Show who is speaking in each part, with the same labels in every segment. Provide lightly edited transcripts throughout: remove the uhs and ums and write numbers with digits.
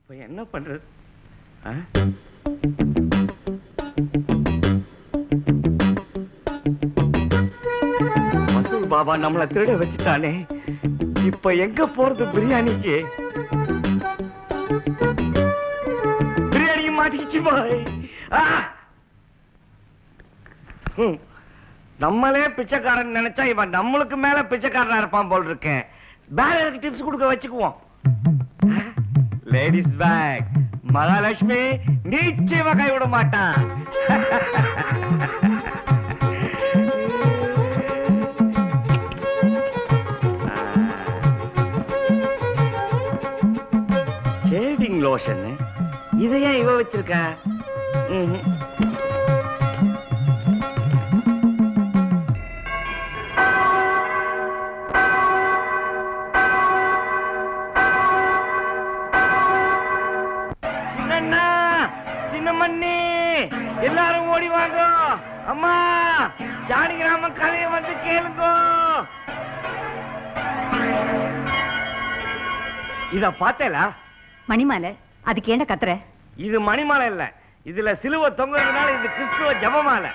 Speaker 1: இப்ப என்ன பண்றது? வசூல் பாபா நம்மளை திருட வச்சுட்டானே, இப்ப எங்க போறது? பிரியாணிக்கு பிரியாணிக்கு மாட்டிக்கிச்சு பாய். நம்மளே பிச்சைக்காரன் நினைச்சா இவன் நம்மளுக்கு மேல பிச்சைக்காரனா இருப்பான் போல் இருக்கேன். பேக் டிப்ஸ் கொடுக்க வச்சுக்குவோம். லேடிஸ் பேக் மகாலட்சுமி நிச்சயமா கைவிட மாட்டான். ஷேவிங் லோஷன் இதையே இவ வச்சிருக்க. எல்லாரும் ஓடி வாங்க. அம்மா ஜானி கிராம கதையை வந்து கேளுங்க. இத பார்த்தேலா?
Speaker 2: மணிமாலை. அதுக்கு ஏண்ட கத்துற?
Speaker 1: இது மணிமாலை இல்ல, இதுல சிலுவை தொங்குறதுனால இது கிறிஸ்துவ ஜபமாலை.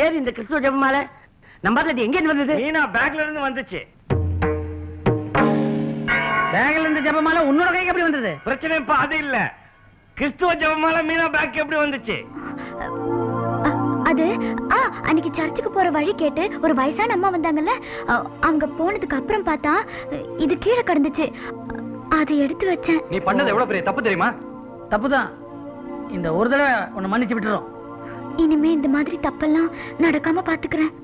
Speaker 3: ஏது இந்த கிறிஸ்துவ ஜபமாலை? நம்ம எங்க இருந்து வந்தது?
Speaker 1: மீனா பேக்ல இருந்து வந்துச்சு.
Speaker 3: பேக்ல இருந்து ஜபமாலை உன்னோட கைக்கு எப்படி வந்தது?
Speaker 1: பிரச்சனை இப்ப அது இல்ல, கிறிஸ்துவ ஜபமாலை மீனா பேக் எப்படி வந்துச்சு?
Speaker 4: அது அன்னைக்கு சர்ச்சுக்கு போற வழி கேட்டு ஒரு வயசான அம்மா வந்தாங்கல்ல, அவங்க போனதுக்கு அப்புறம் பார்த்தா இது கீழே கிடந்துச்சு. அதை எடுத்து வச்சேன்.
Speaker 1: நீ பண்ணது எவ்வளவு பெரிய தப்பு தெரியுமா?
Speaker 3: தப்புதான். இந்த ஒரு தடவை உன்னை மன்னிச்சு விட்டுறோம்.
Speaker 4: இனிமே இந்த மாதிரி தப்பெல்லாம் நடக்காம பாத்துக்கிறேன்.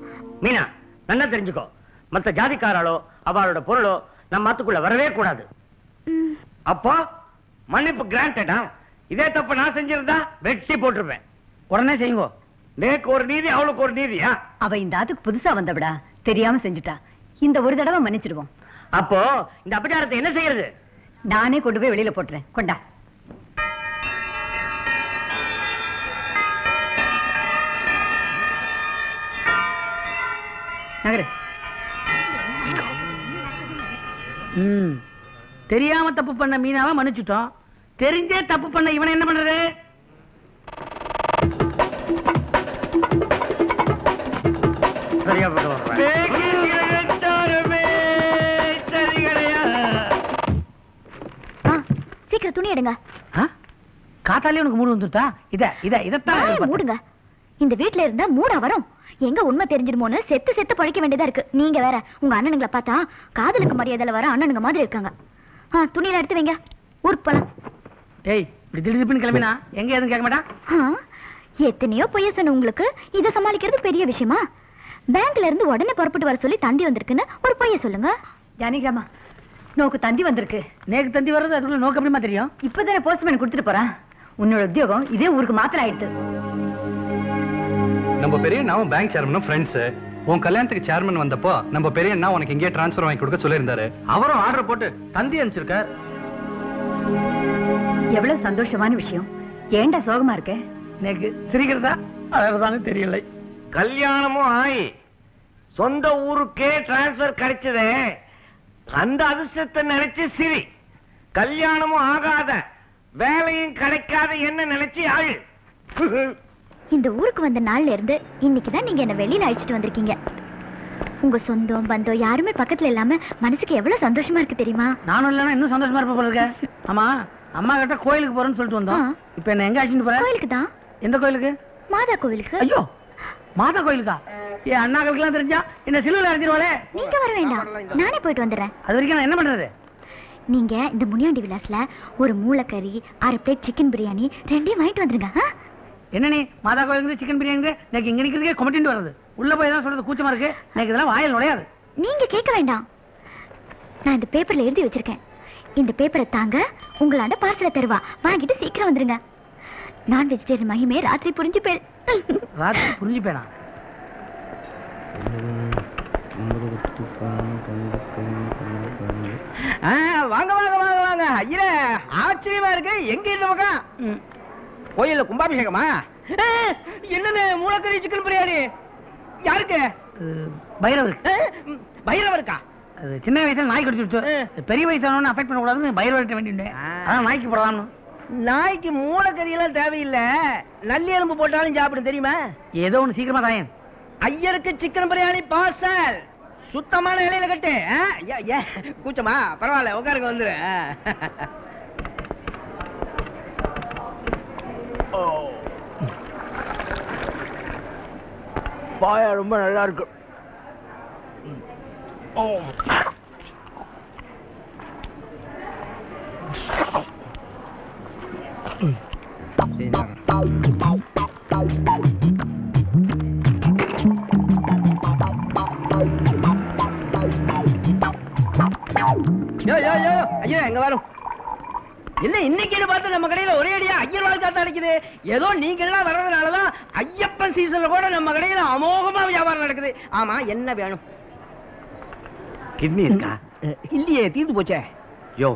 Speaker 3: மீனா நல்லா தெரிஞ்சுக்கோ, மத்த ஜாதிக்காராலோ அவளோட பொருளோ நம்ம மாத்துக்குள்ள வரவே கூடாது.
Speaker 1: அப்போ மன்னிப்பு கிராண்டடா? இதே தப்பு நான் செஞ்சிருந்தா வெட்டி போட்டுருவேன்.
Speaker 3: உடனே செய்யுங்க.
Speaker 1: நேக்கு ஒரு நீதி, அவளுக்கு ஒரு நீதியா?
Speaker 2: அவ இந்த ஆத்துக்கு புதுசா வந்தவிடா, தெரியாம செஞ்சுட்டா. இந்த ஒரு தடவை மன்னிச்சிடுவோம்.
Speaker 3: அப்போ இந்த அபச்சாரத்தை என்ன செய்யறது?
Speaker 2: நானே கொண்டு போய் வெளியில போட்டுறேன். கொண்டா. நகரு.
Speaker 3: தெரியாம தப்பு பண்ண மீனாவை மன்னிச்சுட்டோம். தெரிஞ்சே தப்பு பண்ண இவனை என்ன பண்றது? சரியா
Speaker 4: சீக்கிரம் துணி எடுங்க.
Speaker 3: காத்தாலே உனக்கு மூடு வந்துட்டா? இதான்
Speaker 4: மூடுங்க. இந்த வீட்டுல இருந்தா மூடா வரும். எங்க உண்மை தெரிஞ்சிருமோன்னு செத்து செத்து பழைக்க வேண்டியதா இருக்கு. நீங்க வேற உங்க அண்ணனுங்களை பார்த்தா காதலுக்கு மரியாதையில வர அண்ணனுங்க மாதிரி இருக்காங்க. துணியில எடுத்து வைங்க, ஊருக்கு போலாம்.
Speaker 3: டேய், இப்படி திடீர்னு கிளம்பினா எங்க எதுவும் கேட்க மாட்டா?
Speaker 4: எத்தனையோ பொய்ய சொன்ன உங்களுக்கு இதை சமாளிக்கிறது பெரிய விஷயமா? பேங்க்ல இருந்து உடனே புறப்பட்டு வர சொல்லி தந்தி வந்திருக்குன்னு ஒரு பொய்ய சொல்லுங்க.
Speaker 2: ஜானிகிராமா, நோக்கு தந்தி வந்திருக்கு.
Speaker 3: நேக்கு தந்தி வர்றது அதுக்குள்ள நோக்கு எப்படிமா தெரியும்?
Speaker 2: இப்பதானே போஸ்ட்மேன் கொடுத்துட்டு போறான். உன்னோட உத்தியோகம் இதே ஊருக்கு மாத்திரம் ஆயிடுது.
Speaker 5: நம்ம பெரிய நாவும் பேங்க் சேர்மனும் ஃப்ரெண்ட்ஸ். உன் கல்யாணத்துக்கு சேர்மன் வந்தப்போ நம்ம பெரிய அண்ணா உனக்கு இங்கே டிரான்ஸ்பர் வாங்கி கொடுக்க சொல்லியிருந்தாரு. அவரும் ஆர்டர் போட்டு தந்தி அனுப்பிச்சிருக்கார்.
Speaker 2: எவ்வளவு சந்தோஷமான விஷயம். ஏண்டா சோகமா இருக்க?
Speaker 3: எனக்கு சிரிக்கிறதா அதான் தெரியல.
Speaker 1: கல்யாணமும் ஆயி சொந்த ஊருக்கே டிரான்ஸ்பர் கிடைச்சதே, அந்த அதிர்ஷ்டத்தை நினைச்சு சிரி. கல்யாணமும் ஆகாத, வேலையும் கிடைக்காத என்ன நினைச்சு ஆளு.
Speaker 4: இந்த ஊருக்கு வந்த நாள்ல இருந்து இன்னைக்குதான் நீங்க என்ன வெளியில அழைச்சிட்டு வந்திருக்கீங்க. உங்க சொந்தம் பந்தம் யாருமே பக்கத்துல இல்லாம மனசுக்கு எவ்வளவு சந்தோஷமா இருக்கு தெரியுமா?
Speaker 3: நானும் இல்லன்னா இன்னும் சந்தோஷமா இருப்ப போல இருக்க. ஆமா, அம்மா கிட்ட கோயிலுக்கு போறேன்னு சொல்லிட்டு வந்தோம். இப்ப என்ன எங்க அழைச்சிட்டு போற?
Speaker 4: கோயிலுக்கு தான்.
Speaker 3: எந்த கோயிலுக்கு?
Speaker 4: மாதா கோயிலுக்கு.
Speaker 3: ஐயோ, மாதா கோயிலுக்கா? என் அண்ணாக்களுக்கு எல்லாம் தெரிஞ்சா என்ன சிலுவையில அழைச்சிருவாளே.
Speaker 4: நீங்க வர வேண்டாம், நானே போயிட்டு வந்துடுறேன்.
Speaker 3: அது வரைக்கும் நான் என்ன பண்றது?
Speaker 4: நீங்க இந்த முனியாண்டி விலாஸ்ல ஒரு மூளைக்கறி, 1/2 பிளேட் சிக்கன் பிரியாணி ரெண்டையும் வாங்கிட்டு வந்துருங்க.
Speaker 3: என்ன நீ மாதா கோயிலுக்கு சிக்கன் பிரியாணி எனக்கு இங்க நிக்கிறதுக்கே கொமட்டிட்டு வருது. உள்ள போய் தான் சொல்றது கூச்சமா இருக்கு. எனக்கு இதெல்லாம் வாயில் நுழையாது.
Speaker 4: நீங்க கேட்க வேண்டாம், நான் இந்த பேப்பர்ல எழுதி வச்சிருக்கேன். இந்த பேப்பரை தாங்க, உங்களாண்ட பார்சல தருவா, வாங்கிட்டு சீக்கிரம் வந்துருங்க. நான் வெஜிடேரியன் மகிமே ராத்திரி புரிஞ்சுப்பேன்.
Speaker 3: ராத்திரி புரிஞ்சுப்பேனா?
Speaker 6: வாங்க வாங்க வாங்க வாங்க. ஐயா, ஆச்சரியமா இருக்கு. எங்க இந்த பக்கம் கோயில்ல கும்பாபிஷேகமா? என்னன்னு மூலக்கறி சிக்கன் பிரியாணி? யாருக்கு?
Speaker 3: பைரவர்.
Speaker 6: பைரவருக்கா?
Speaker 3: அது சின்ன வயசுல நாய் கடிச்சிருச்சு, பெரிய வயசானவன அஃபெக்ட் பண்ண கூடாதுன்னு பயிர் வேண்டிட்டேன். அதான் நாய்க்கு போடலாம்னு.
Speaker 6: நாய்க்கு மூளைக்கறி எல்லாம் தேவையில்லை, நல்லி எலும்பு போட்டாலும் சாப்பிடும் தெரியுமா?
Speaker 3: ஏதோ ஒண்ணு சீக்கிரமா தாயன்.
Speaker 6: ஐயருக்கு சிக்கன் பிரியாணி பார்சல், சுத்தமான இலையில கட்டு. கூச்சமா? பரவாயில்ல, உட்காருங்க, வந்துரு. பாயா ரொம்ப நல்லா இருக்கு. ஐயா எங்க வரும் என்ன இன்னைக்கு பார்த்து நம்ம கடையில ஒரே அடியா ஐயர் வாழ் காத்தா அடிக்குது. ஏதோ நீங்க எல்லாம் வர்றதுனாலதான் ஐயப்பன் சீசன்ல கூட நம்ம கடையில அமோகமா வியாபாரம் நடக்குது. ஆமா, என்ன வேணும்?
Speaker 1: கிட்னி இருக்கா?
Speaker 6: இல்லையே, தீர்ந்து போச்சே.
Speaker 1: யோ,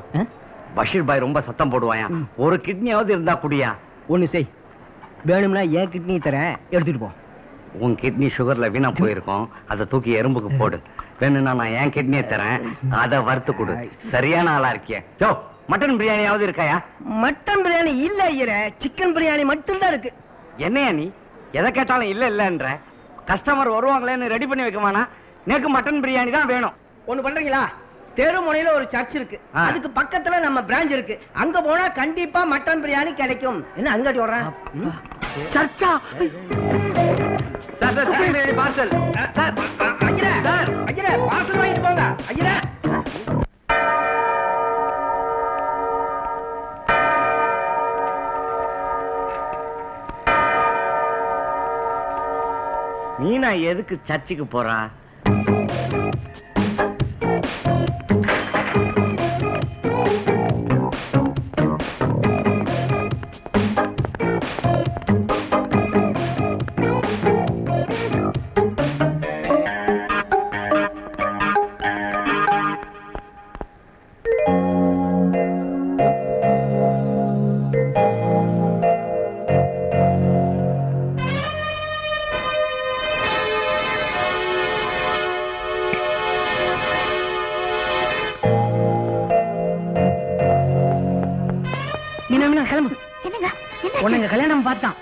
Speaker 1: பஷீர் பாய் ரொம்ப சத்தம் போடுவாயா, ஒரு கிட்னியாவது இருந்தா குடியா.
Speaker 6: ஒண்ணு செய், வேணும்னா ஏன் கிட்னி தரேன், எடுத்துட்டு போ.
Speaker 1: உன் கிட்னி சுகர்ல வீணா போயிருக்கும், அதை தூக்கி எறும்புக்கு போடு. வேணும்னா நான் என் கிட்னியை தரேன், அதை வறுத்து கொடு. சரியான ஆளா இருக்கிய. யோ, மட்டன் பிரியாணியாவது இருக்காயா?
Speaker 6: மட்டன் பிரியாணி இல்ல ஐயர, சிக்கன் பிரியாணி மட்டும்தான் இருக்கு.
Speaker 1: என்னையா நீ எதை கேட்டாலும் இல்ல இல்லன்ற? கஸ்டமர் வருவாங்களேன்னு ரெடி பண்ணி வைக்கமானா? நேக்கு மட்டன் பிரியாணி தான் வேணும்.
Speaker 6: ஒண்ணு பண்றீங்களா? தெருமுனையில ஒரு சர்ச் இருக்கு, அதுக்கு பக்கத்துல நம்ம பிரான்ச் இருக்கு, அங்க போனா கண்டிப்பா மட்டன் பிரியாணி கிடைக்கும். என்ன அங்காடி ஓடுறேன்?
Speaker 3: சர்ச்சா?
Speaker 1: Sir, chicken biryani parcel.
Speaker 6: ஐயரே, ஐயரே, பார்சல் வாங்கிட்டு போங்க. ஐயரே,
Speaker 1: மீனா எதுக்கு சர்ச்சுக்கு போறா?
Speaker 3: உன்னை கல்யாணம் பார்த்தான்.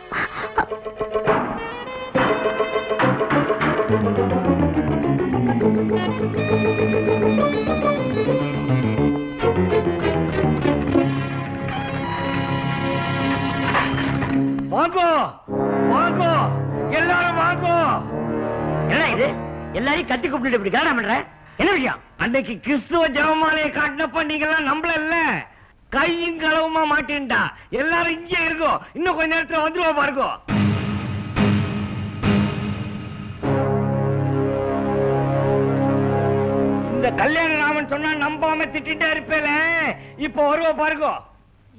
Speaker 1: வாங்கோ வாங்கோ, எல்லாரும் வாங்கோ.
Speaker 6: என்ன இது? எல்லாரையும் கட்டி கூப்பிட்டு இப்படி கல்யாணம் பண்ற? என்ன விஷயம்?
Speaker 1: அன்னைக்கு கிறிஸ்துவ ஜெபமாலையை காட்டினப்ப நீங்க எல்லாம் நம்பல, கையும் களவுமா மாட்டேன்டா. எல்லாரும் இங்கே இருக்கோம், இன்னும் கொஞ்ச நேரத்துல வந்துருவோம் பாருங்க. இந்த கல்யாண ராமன் சொன்னா நம்பாம திட்டிட்டே இருப்பேல, இப்ப வருவோம் பாருங்க.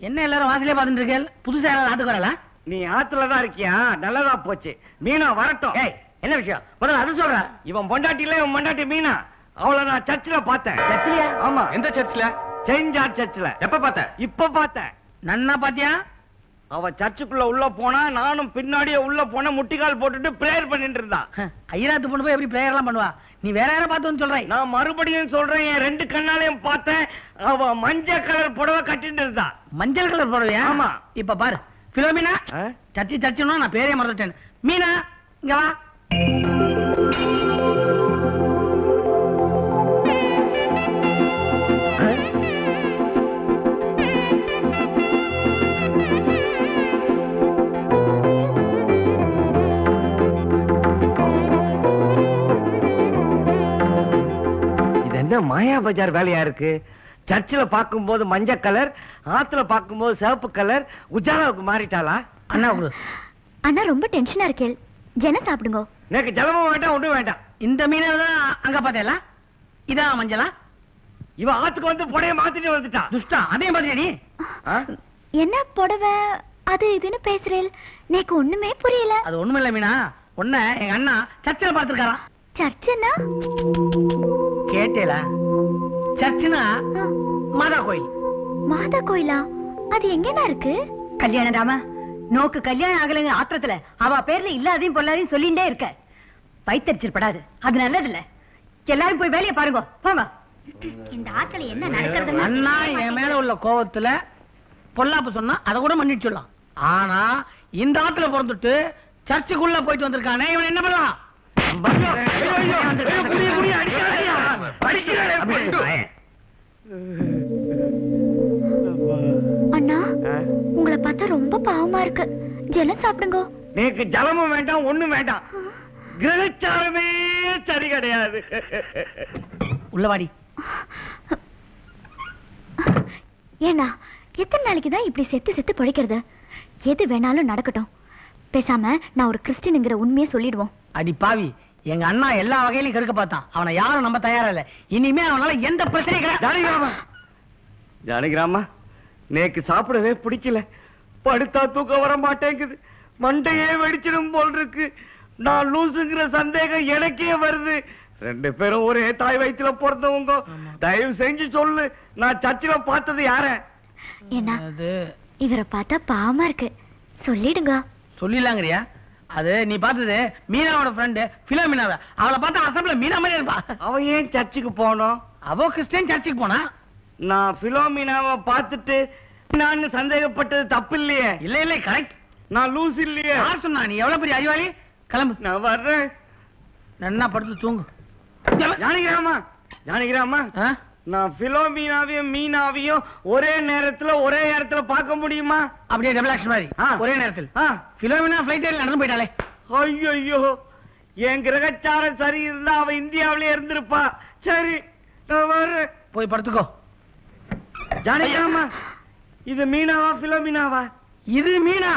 Speaker 3: என்ன எல்லாரும் வாசலே பாத்துட்டு இருக்கேன், புதுசா யாராவது ஆத்துக்கு வரல?
Speaker 1: நீ ஆத்துலதான் இருக்கியா? நல்லதா போச்சு. மீனா வரட்டும்.
Speaker 6: என்ன விஷயம்? முதல்ல அது சொல்ற.
Speaker 1: இவன் பொண்டாட்டில இவன் பொண்டாட்டி மீனா, அவளை நான் சர்ச்சில் பார்த்தேன்.
Speaker 6: சர்ச்சிலியா?
Speaker 1: ஆமா.
Speaker 5: எந்த சர்ச்ல?
Speaker 1: செயின்ட் ஜார்ஜ் சர்ச்சில்.
Speaker 5: எப்ப பார்த்த?
Speaker 1: இப்ப பார்த்தேன்.
Speaker 3: நன்னா பாத்தியா?
Speaker 1: அவ சர்ச்சுக்குள்ள உள்ள போனா, நானும் பின்னாடியே உள்ள போன, முட்டிக்கால் போட்டுட்டு பிரேயர் பண்ணிட்டு இருந்தான்.
Speaker 3: ஐயராத்து பொண்ணு போய் எப்படி பிரேயர் எல்லாம் பண்ணுவா? நீ வேற யாரை பார்த்து சொல்றேன்?
Speaker 1: நான் மறுபடியும் சொல்றேன், என் ரெண்டு கண்ணாலையும் பார்த்தேன். அவ மஞ்சள் கலர் புடவை கட்டிட்டு இருந்தா.
Speaker 3: மஞ்சள் கலர் புடவையா?
Speaker 1: ஆமா.
Speaker 3: இப்ப பாரு, பிலோமினா. சர்ச்சுன்னா நான் பேரே மறந்துட்டேன். மீனா, இங்க வா.
Speaker 1: மாயா பஜார் வேலையா இருக்கு. சர்ச்சில் பார்க்கும்போது மஞ்சள் கலர், ஆத்துல பார்க்கும்போது சிவப்பு கலர். உஜாலாவுக்கு மாறிட்டாளா?
Speaker 3: அண்ணா
Speaker 4: அண்ணா ரொம்ப டென்ஷனா இருக்கே, ஜன சாப்பிடுங்க.
Speaker 1: எனக்கு ஜலமும் வேண்டாம், ஒன்றும் வேண்டாம்.
Speaker 3: இந்த மீனை தான் அங்க பார்த்தேல, இதான் மஞ்சளா?
Speaker 1: இவ ஆத்துக்கு வந்து புடைய மாத்திட்டு வந்துட்டா.
Speaker 3: துஷ்டா, அதே மாதிரி நீ
Speaker 4: என்ன புடவை அது இதுன்னு பேசுறேன், எனக்கு ஒண்ணுமே புரியல.
Speaker 3: அது ஒண்ணுமே இல்ல மீனா, உன்ன எங்க அண்ணா சர்ச்சில் பார்த்திருக்காரா.
Speaker 4: சர்ச்சுன்னா?
Speaker 3: கேட்டேலா? சர்ச்சுனா மாதா கோயில்.
Speaker 4: மாதா கோயிலா? அது எங்கடா இருக்கு?
Speaker 2: கல்யாணம் ராமா, நோக்கு கல்யாணம் ஆகலைங்க ஆத்திரத்துல அவ பேர்ல இல்லாதையும் பொல்லாதையும் சொல்லிண்டே இருக்க. பைத்தறிச்சிருப்படாது, அது நல்லது இல்ல. எல்லாரும் போய் வேலையை பாருங்க போங்க.
Speaker 4: இந்த ஆத்துல என்ன நடக்கிறது?
Speaker 3: அண்ணா என் மேல உள்ள கோவத்துல பொல்லாப்பு சொன்னா அதை கூட மன்னிச்சுடலாம். ஆனா இந்த ஆத்துல பிறந்துட்டு சர்ச்சுக்குள்ள போயிட்டு வந்திருக்கானே, இவன் என்ன பண்ணலாம்?
Speaker 4: அண்ணா உங்களை பார்த்தா ரொம்ப பாவமா இருக்கு. ஜலம் சாப்பிடுங்க.
Speaker 6: எனக்கு ஜலமும் வேண்டாம், ஒண்ணும் வேண்டாம். கிரகச்சாரமே சரி கிடையாது.
Speaker 3: உள்ளவாடி.
Speaker 4: ஏன்னா எத்தனை நாளைக்கு தான் இப்படி செத்து செத்து பொழைக்கிறது? எது வேணாலும் நடக்கட்டும். பேசாம நான் ஒரு கிறிஸ்டின்ங்கிற உண்மையை சொல்லிடுவோம்.
Speaker 3: அடி பாவி, எங்க அண்ணா எல்லா வகையிலும் கெடுக்க பார்த்தான். அவனை யாரும் நம்ப தயாரா இல்ல. இனிமே அவனால எந்த பிரச்சனையும் கிடையாது.
Speaker 6: ஜானகிராமா, நேக்கு சாப்பிடவே பிடிக்கல. படுத்தா தூக்கம் வர மாட்டேங்குது. மண்டையே வெடிச்சிடும் போல் இருக்கு. நான் லூசுங்கிற சந்தேகம் எனக்கே வருது. 2 பேரும் ஒரே தாய் வயிற்றுல பிறந்தவங்க. தயவு செஞ்சு சொல்லு, நான் சர்ச்சில் பார்த்தது யார?
Speaker 4: ஏன்னா இவரை பார்த்தா பாவமா இருக்கு. சொல்லிடுங்க.
Speaker 3: சொல்லிடலாங்கறியா? அது நீ பார்த்தது மீனாவோட ஃப்ரெண்டு பிலோமினாவை. அவளை பார்த்தா அசம்பிள மீனா மாதிரி இருப்பா.
Speaker 6: அவன் ஏன் சர்ச்சுக்கு போனோம்?
Speaker 3: அவ கிறிஸ்டியன் சர்ச்சுக்கு போனா.
Speaker 6: நான் பிலோமினாவை பார்த்துட்டு நான் சந்தேகப்பட்டது தப்பு இல்லையே.
Speaker 3: இல்ல இல்ல கரெக்ட்.
Speaker 6: நான் லூஸ் இல்லையே.
Speaker 3: யார் சொன்னா? நீ எவ்வளவு பெரிய அறிவாளி. கிளம்பு.
Speaker 6: நான் வர்றேன்.
Speaker 3: நன்னா படுத்து தூங்கு.
Speaker 6: ஜானகிராமா, ஜானகிராமா, நான் பிலோமினாவையும் மீனாவையும் ஒரே நேரத்துல ஒரே இடத்துல பார்க்க முடியுமா?
Speaker 3: அப்படியே டபுள் ஆக்ஷன் மாதிரி ஒரே நேரத்தில். பிலோமினா ஃளைட் ஏறி நடந்து போயிட்டாலே.
Speaker 6: ஐயோ, என் கிரகச்சாரம் சரி இருந்தா அவ இந்தியாவிலே இருந்திருப்பா. சரி, நான் வர்றேன்.
Speaker 3: போய் படுத்துக்கோ.
Speaker 6: ஜானகிராமா, இது மீனாவா பிலோமினாவா?
Speaker 3: இது மீனா.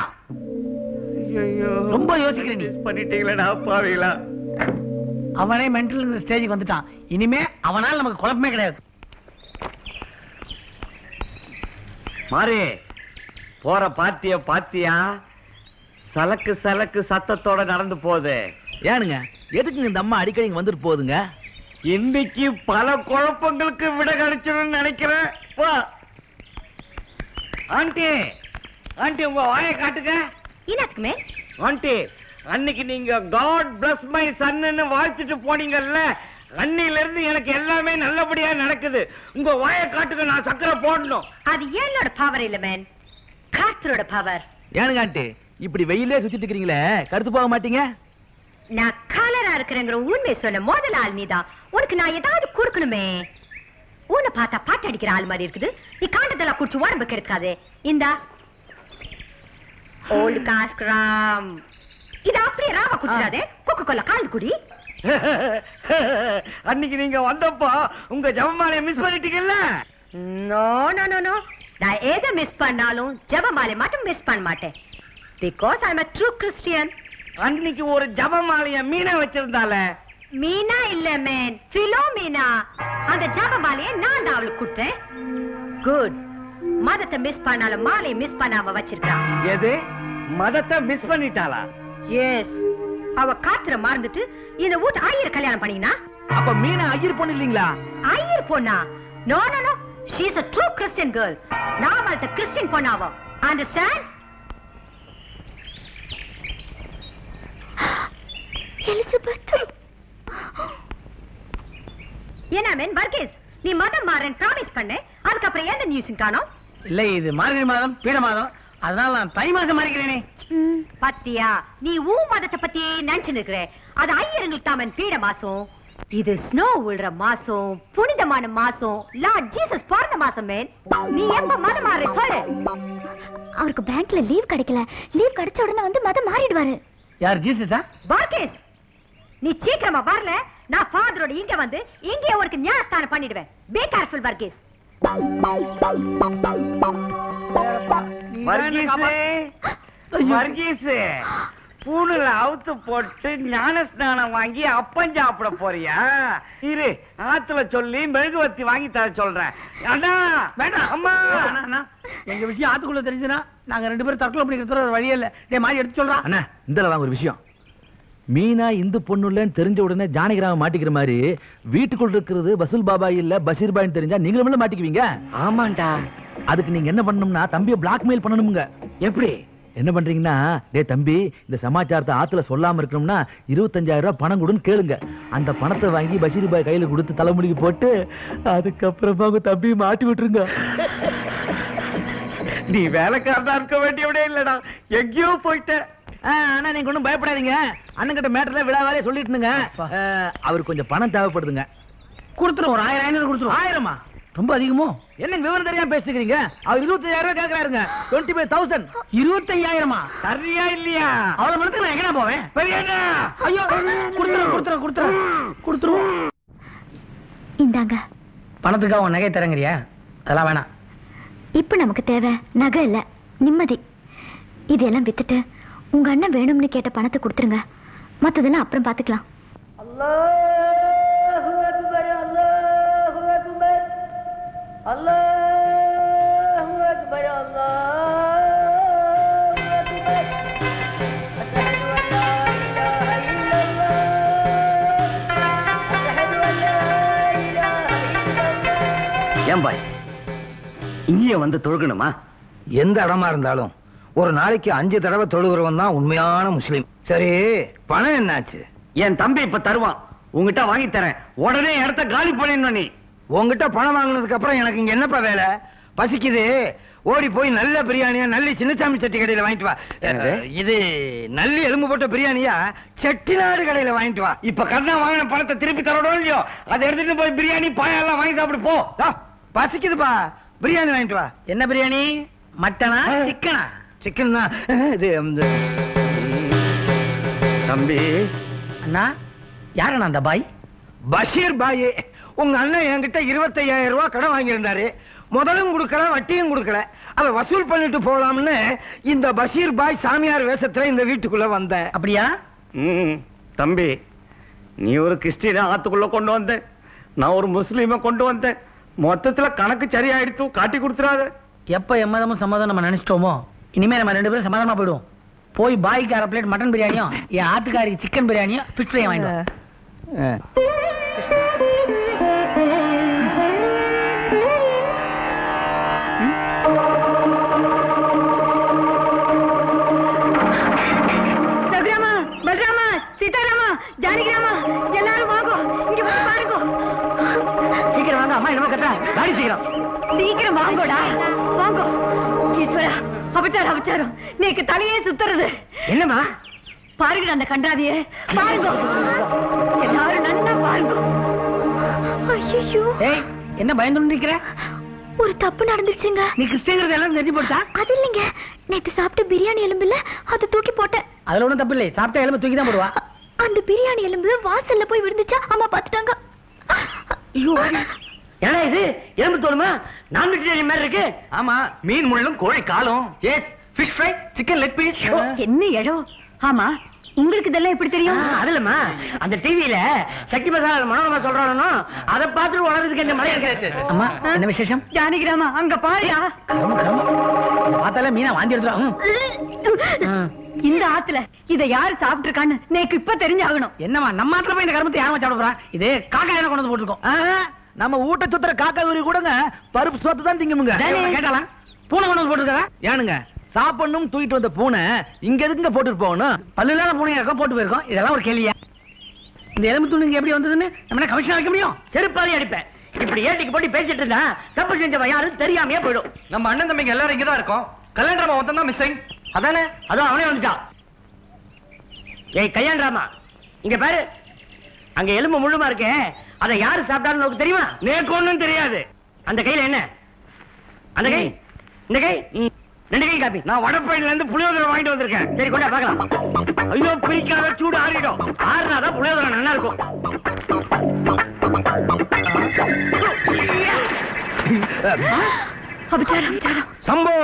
Speaker 6: ஐயோ,
Speaker 3: ரொம்ப யோசிக்கிறீங்க.
Speaker 6: பண்ணிட்டீங்களா பாவீங்களா?
Speaker 3: அவனே மென்டல் இந்த ஸ்டேஜுக்கு வந்துட்டான். இனிமே அவனால் நமக்கு குழப்பமே கிடையாது.
Speaker 6: மாறி போற பாத்தியா? சலக்கு சலக்கு சத்தத்தோட நடந்து போகுது.
Speaker 7: ஏனுங்க, எதுக்கு இந்த அம்மா அடிக்கடி இங்க வந்துட்டு போகுதுங்க?
Speaker 6: இன்னைக்கு பல குழப்பங்களுக்கு விட கிடைச்சிடும் நினைக்கிறேன். ஆண்டி, ஆண்டி உங்க வாயை காட்டுங்க.
Speaker 2: இனக்குமே
Speaker 6: ஆண்டி, அன்னைக்கு நீங்க காட் பிளஸ் மை சன்னு வாழ்த்துட்டு போனீங்கல்ல, அன்னையில இருந்து எனக்கு எல்லாமே நல்லபடியா நடக்குது. உங்க வாயை காட்டுங்க, நான் சக்கரை போடணும்.
Speaker 2: அது என்னோட பவர் இல்ல மேன், காத்தரோட பவர்.
Speaker 7: ஏனுங்க ஆண்டி, இப்படி வெயிலே சுத்திட்டு இருக்கீங்களே, கருத்து போக மாட்டீங்க?
Speaker 2: நான் காலரா இருக்கிறேங்கிற உண்மை சொன்ன முதல் ஆள் நீதான். உனக்கு நான் ஏதாவது கொடுக்கணுமே. உன்னை பார்த்தா பாட்டு அடிக்கிற ஆள் மாதிரி இருக்குது. நீ காண்டதெல்லாம் குடிச்சு உடம்பு கெடுக்காதே. இந்தா ஓல்டு காஸ்கிராம். இது அப்படியே ராவா குடிச்சாதே. கொக்கு கொல்ல கால் குடி.
Speaker 6: அன்னைக்கு நீங்க வந்தப்போ உங்க ஜபமாலையை மிஸ் பண்ணிட்டீங்கல்ல?
Speaker 2: நோ நோ நோ நோ, நான் எதை மிஸ் பண்ணாலும் ஜபமாலை மட்டும் மிஸ் பண்ண மாட்டேன். Because I am a true Christian.
Speaker 6: அன்னைக்கு ஒரு ஜபமாலைய மீனா வச்சிருந்தால.
Speaker 2: மீனா இல்ல மேன், பிலோமினா. அந்த ஜபமாலையை நான் தான் அவளுக்கு கொடுத்தேன். குட். மதத்தை மிஸ் பண்ணாலும் மாலையை மிஸ் பண்ணாம வச்சிருக்கான்.
Speaker 6: எது? மதத்தை மிஸ் பண்ணிட்டாளா?
Speaker 2: எஸ். அவ காத்துற மறந்துட்டு இந்த வீட்டு ஐயர் கல்யாணம் பண்ணினா.
Speaker 7: அப்ப மீனா ஐயர் பொண்ணு இல்லீங்களா?
Speaker 2: ஐயர் பொண்ணா? No no no, she is a true Christian girl. நான் அவளை கிறிஸ்டியன் பொண்ணாவோ. Understand?
Speaker 4: எலிசபெத்.
Speaker 2: என்ன மேன் வர்கீஸ், நீ மதம் மாறேன் ப்ராமிஸ் பண்ணு. அதுக்கப்புறம் எந்த நியூஸும் காணோம்.
Speaker 3: இல்ல, இது மார்கழி மாதம், பீட மாதம். அதனால நான் தை மாசம் மாறிக்கிறேனே.
Speaker 2: பத்தியா, நீ ஊ மதத்தை பத்தி நினைச்சு நிக்கிற. அது ஐயருங்களுக்கு தாமன் பீட மாசம். இது ஸ்னோ விழுற மாசம், புனிதமான மாசம், லார்ட் ஜீசஸ் பிறந்த மாசம். மேன், நீ எப்ப மதம் மாற சொல்லு.
Speaker 4: அவருக்கு பேங்க்ல லீவ் கிடைக்கல. லீவ் கிடைச்ச உடனே வந்து மதம் மாறிடுவாரு.
Speaker 3: யார் ஜீசஸா?
Speaker 2: வர்கீஸ், நீ சீக்கிரமா வரல, நான் ஃபாதரோட இங்க வந்து இங்கே உனக்கு ஞானஸ்தானம் பண்ணிடுவேன். Be careful Varghese.
Speaker 6: வர்கீஸ், பூணுல அவுத்து போட்டு ஞானஸ்நானம் வாங்கி அப்பம் சாப்பிட போறியா? இரு, ஆத்துல சொல்லி மெழுகுவர்த்தி வாங்கி தர சொல்றேன். அண்ணா வேண்டாம். அம்மா,
Speaker 3: எங்க விஷயம் ஆத்துக்குள்ள தெரிஞ்சுனா நாங்க 2 பேரும் தற்கொலை பண்ணிக்கிற ஒரு வழியே இல்ல. டேய் மாதிரி எடுத்து சொல்றான்.
Speaker 7: அண்ணா, இந்தல வாங்க ஒரு விஷயம். மீனா இந்து பொண்ணு இல்லன்னு தெரிஞ்ச உடனே ஜானகிராம மாட்டிக்கிற மாதிரி வீட்டுக்குள்ள இருக்கிறது வசூல் பாபா இல்ல பஷீர் பாய்னு தெரிஞ்சா நீங்களும் மாட்டிக்குவீங்க.
Speaker 6: ஆமாண்டா.
Speaker 7: அதுக்கு நீங்க என்ன பண்ணணும்னா தம்பியை பிளாக்மெயில் பண்ணணுமுங்க.
Speaker 6: எப்படி?
Speaker 7: என்ன பண்றீங்கன்னா, டே தம்பி, இந்த சமாச்சாரத்தை ஆத்துல சொல்லாம இருக்கணும்னா 25,000 ரூபாய் பணம் கொடுன்னு கேளுங்க. அந்த பணத்தை வாங்கி பஷீர் பாய் கையில கொடுத்து தலைமுடிக்கு போட்டு அதுக்கப்புறமா உங்க தம்பி மாட்டி விட்டுருங்க.
Speaker 1: நீ வேலைக்காரனா இருக்க வேண்டியவனே இல்லடா, எங்கேயோ போயிட்ட.
Speaker 7: ஆனா நீங்க ஒண்ணும் பயப்படாதீங்க. அண்ணன் கிட்ட மேட்டர்ல விழாவாலே சொல்லிட்டுங்க. அவருக்கு கொஞ்சம் பணம் தேவைப்படுதுங்க.
Speaker 3: கொடுத்துரும், ஒரு 1000 கொடுத்துரும்.
Speaker 7: 1000-மா?
Speaker 3: ரொம்ப அதிகமோ?
Speaker 7: என்ன விவரம் தெரியாம பேசிக்கிறீங்க? அவர் 25,000 ரூபாய் கேக்குறாருங்க. 25,000.
Speaker 3: 25,000-மா?
Speaker 1: சரியா இல்லையா?
Speaker 3: அவ்வளவு பணத்துக்கு நான் எங்கடா போவேன்?
Speaker 1: பெரியண்ணா,
Speaker 3: ஐயோ, கொடுத்துரும்.
Speaker 4: இந்தாங்க.
Speaker 3: பணத்துக்காக உன் நகை தரங்கறியா? அதெல்லாம் வேணாம்.
Speaker 4: இப்ப நமக்கு தேவை நகை இல்ல, நிம்மதி. இதெல்லாம் வித்துட்டு உங்க அண்ணன் வேணும்னு கேட்ட பணத்தை கொடுத்துருங்க. மத்ததெல்லாம் அப்புறம் பாத்துக்கலாம்.
Speaker 1: ஏன் பாய் இங்கேயே வந்து தொழுகணுமா?
Speaker 6: எந்த இடமா இருந்தாலும் ஒரு நாளைக்கு 5 தடவை தொழுகிறவன் தான் உண்மையான முஸ்லீம். சரி, பணம் என்னாச்சு?
Speaker 1: என் தம்பி இப்ப தருவான், உங்ககிட்ட வாங்கி தரேன். உடனே இடத்த காலி பண்ணிடணும். நீ
Speaker 6: உங்ககிட்ட பணம் வாங்கினதுக்கு அப்புறம் எனக்கு இங்க என்னப்பா வேலை? பசிக்குது, ஓடி போய் நல்ல பிரியாணியா நல்ல சின்னசாமி செட்டி கடையில வாங்கிட்டு வா. இது நல்ல எலும்பு போட்ட பிரியாணியா செட்டிநாடு கடையில வாங்கிட்டு வா.
Speaker 1: இப்ப கண்ணா வாங்கின பணத்தை திருப்பி தரணும் இல்லையோ, அதை எடுத்துட்டு போய் பிரியாணி பாயெல்லாம் வாங்கி சாப்பிடு போ.
Speaker 6: பசிக்குதுப்பா, பிரியாணி வாங்கிட்டு வா.
Speaker 3: என்ன பிரியாணி? மட்டனா சிக்கனா?
Speaker 6: சிக்கன் தான். இது
Speaker 1: தம்பி,
Speaker 3: அண்ணா யாரண்ணா அந்த பாய்?
Speaker 6: பஷீர் பாய். உங்க அண்ணன் என்கிட்ட 25,000 ரூபாய் கடன் வாங்கியிருந்தாரு. முதலும் கொடுக்கல, வட்டியும் கொடுக்கல. அதை வசூல் பண்ணிட்டு போலாம்னு இந்த பஷீர் பாய் சாமியார் வேஷத்துல இந்த வீட்டுக்குள்ள வந்தேன்.
Speaker 3: அப்படியா?
Speaker 1: தம்பி, நீ ஒரு கிறிஸ்டியனை ஆத்துக்குள்ள கொண்டு வந்த, நான் ஒரு முஸ்லீமை கொண்டு வந்தேன். மொத்தத்துல கணக்கு சரியாயிடுத்து, காட்டி கொடுத்துறாத.
Speaker 3: எப்ப எம்மதமும் சம்மதம் நம்ம நினைச்சிட்டோமோ, இனிமே நம்ம 2 பேரும் சமாதானமா போயிடுவோம். போய் பாய்க்கு 1/2 பிளேட் மட்டன் பிரியாணியும், என் ஆட்டுக்காரிக்கு சிக்கன் பிரியாணியும், ஃபிஷ் ஃப்ரையும் வாங்கிடுவோம்.
Speaker 2: ரகுராமா, பல்ராமா, சீதாராமா, ஜானகிராமா, எல்லாரும் வாங்க, இங்க வந்து பாருங்க.
Speaker 3: சீக்கிரம் வாங்க, அம்மா என்னமா கத்தா, காடி சீக்கிரம்.
Speaker 2: சீக்கிரம் வாங்கோடா, வாங்க. ஈஸ்வரா, அபச்சாரம், நீக்கு தலையே சுத்துறது.
Speaker 3: என்னம்மா?
Speaker 2: பாருங்க அந்த கண்டாவிய, பாருங்க, எல்லாரும் நன்னா பாருங்க.
Speaker 4: ஐயோ,
Speaker 3: ஏய், என்ன பயந்து நிக்கிற?
Speaker 4: ஒரு தப்பு நடந்துச்சுங்க.
Speaker 3: நீ கிறிஸ்டியங்கிறது எல்லாம் நெஞ்சு போட்டா?
Speaker 4: அது இல்லைங்க, நேத்து சாப்பிட்ட பிரியாணி எலும்புல அதை தூக்கி போட்டேன்.
Speaker 3: அதுல ஒண்ணும் தப்பு இல்லை, சாப்பிட்ட எலும்பு தூக்கி தான் போடுவா.
Speaker 4: அந்த பிரியாணி எலும்பு வாசல்ல போய் விழுந்துச்சா, அம்மா பாத்துட்டாங்க.
Speaker 3: ஏன்னா இது எலும்பு தோலுமா? நான் வெஜிடேரியன் மாதிரி இருக்கு.
Speaker 1: ஆமா, மீன் முள்ளும் கோழி காலும். Yes, fish fry, chicken leg piece.
Speaker 2: என்ன இடம்? ஆமா, உங்களுக்கு இதெல்லாம் எப்படி தெரியும்?
Speaker 3: அதுலமா அந்த டிவியில சக்தி மசாலா மனோரமா சொல்றானோ அதை பார்த்துட்டு வளர்றதுக்கு என்ன மழை இருக்காது. அம்மா, என்ன விசேஷம்?
Speaker 2: ஜானகிராமா, அங்க பாருயா.
Speaker 3: பார்த்தாலே மீனா வாந்தி எடுத்துரும்.
Speaker 2: இந்த ஆத்துல இத யாரு சாப்பிட்டு இருக்கான்னு எனக்கு இப்ப தெரிஞ்சாகணும்.
Speaker 3: என்னமா நம்ம ஆத்துல போய் இந்த கருமத்தை யாரமா சாப்பிட போறா? இது காக்கா என்ன கொண்டு வந்து போட்டுருக்கோம்.
Speaker 7: நம்ம ஊட்ட சுத்துற காக்கா ஊரி கூடங்க பருப்பு சோத்து தான் திங்குமுங்க.
Speaker 3: கேட்டாலாம் பூனை கொண்டு வந்து போட்டுருக்கா?
Speaker 7: ஏனுங்க, சாப்பிடணும் தூக்கிட்டு வந்த பூனை இங்க எதுங்க போட்டுட்டு போகணும்?
Speaker 3: பல்லு இல்லாத பூனையா இருக்கோம், போட்டு போயிருக்கோம். இதெல்லாம் ஒரு கேள்வியா? இந்த எலும்பு துணி எப்படி வந்ததுன்னு நம்ம கமிஷன் வைக்க முடியும்? செருப்பாதி அடிப்பேன். இப்படி ஏட்டிக்கு போட்டு பேசிட்டு இருந்தா தப்பு செஞ்சவன் யாரும் தெரியாமையே போயிடும்.
Speaker 5: நம்ம அண்ணன் தம்பிங்க எல்லாரும் இங்கதான் இருக்கோம். கல்யாணராமா ஒருத்தன் தான் மிஸ்ஸிங்.
Speaker 3: அதானே, அதான் அவனே வந்துட்டான். ஏய் கல்யாணராமா, இங்க பாரு, அங்க எலும்பு முள்ளுமா இருக்கே, அதை யாரு சாப்பிட்டாலும் உனக்கு தெரியுமா?
Speaker 1: நேக்கு ஒண்ணும் தெரியாது.
Speaker 3: அந்த கையில என்ன? அந்த கை, இந்த கை, 2 கை காப்பி.
Speaker 1: நான் வடப்பையில இருந்து புளியோதரை வாங்கிட்டு வந்திருக்கேன்.
Speaker 3: சரி கொண்டா பார்க்கலாம்.
Speaker 1: ஐயோ, பிரிக்காத, சூடு ஆறிடும்.
Speaker 3: ஆறுனாதான் புளியோதரை நல்லா இருக்கும்.
Speaker 2: அபச்சாரம்.
Speaker 6: சம்போ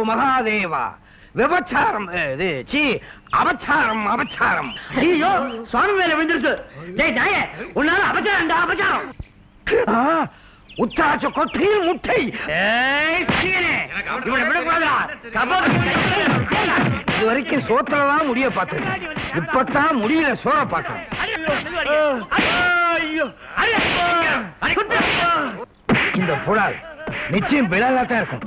Speaker 6: மகாதேவா. விபச்சாரம், அபச்சாரம்.
Speaker 3: ஐயோ, சுவாமி மேல விழுந்துருச்சு. டேய் நாய, உன்னால அபச்சாரம்டா, அபச்சாரம்.
Speaker 6: உச்சாச்ச கொட்டையில் முட்டை.
Speaker 3: இவனை விடக்கூடாதா?
Speaker 6: இது வரைக்கும் சோத்திரதான் முடிய பார்த்தேன், இப்பதான் முடியல சோற பார்த்தேன். இந்த புலால் நிச்சயம் பிழாதான் இருக்கும்.